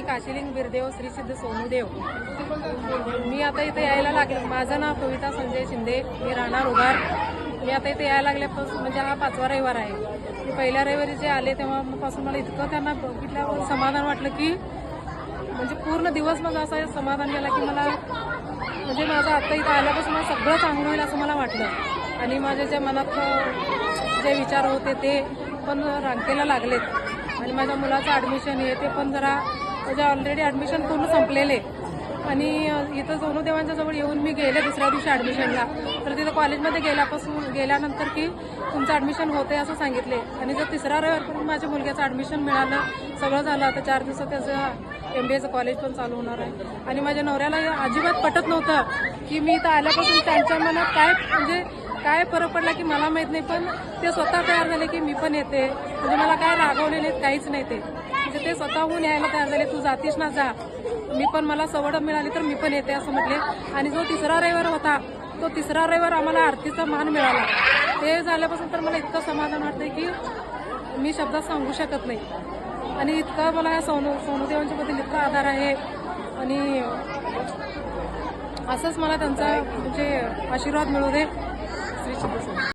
काशीलिंग बिरदेव श्री सिद्ध सोनूदेव। मी आता इथे यायला लागले, माझं नाव कविता संजय शिंदे, मी राहणार उगार। मी आता इथे यायला लागल्यापासून म्हणजे हा 5वा रविवार आहे। मी पहिल्या रविवारी जे आले तेव्हापासून मला इतकं त्यांना बघितल्यावर समाधान वाटलं की म्हणजे पूर्ण दिवस माझा असा समाधान गेला की मला म्हणजे माझं आता इथं आल्यापासून मला सगळं चांगलं होईल असं मला वाटलं। आणि माझ्या ज्या मनात जे विचार होते ते पण रांकेला लागलेत। आणि माझ्या मुलाचं ॲडमिशन आहे ते पण जरा म्हणजे ऑलरेडी ॲडमिशन पूर्ण संपलेले। आणि इथं सोनूदेवांच्या जवळ येऊन मी गेले दुसऱ्या दिवशी ॲडमिशनला, तर तिथं कॉलेजमध्ये गेल्यानंतर की तुमचं ॲडमिशन होते असं सांगितले। आणि जर 3रा रविवारपर्यंत माझ्या मुलग्याचं ॲडमिशन मिळालं, सगळं झालं। आता 4 दिवसात त्याचं MBAचं कॉलेज पण चालू होणार आहे। आणि माझ्या नवऱ्याला अजिबात पटत नव्हतं की मी इथं आल्यापासून त्यांच्या मनात काय फरक पडला की मला माहीत नाही, पण ते स्वतः तयार झाले की मी पण येते। म्हणजे मला काय रागवले नाहीत, काहीच नाही। ते म्हणजे ते स्वतःहून यायला तयार झाले, तू जातीस ना जा, मी पण मला सवड मिळाली तर मी पण येते असं म्हटले। आणि जो 3रा रविवार होता तो 3रा रविवार आम्हाला आरतीचा मान मिळाला। ते झाल्यापासून तर मला इतकं समाधान वाटतंय की मी शब्दात सांगू शकत नाही। आणि इतका मला या सोनूदेवांच्या बद्दल इतका आधार आहे। आणि असंच मला त्यांचा म्हणजे आशीर्वाद मिळू दे। श्री सिद्ध सोनू।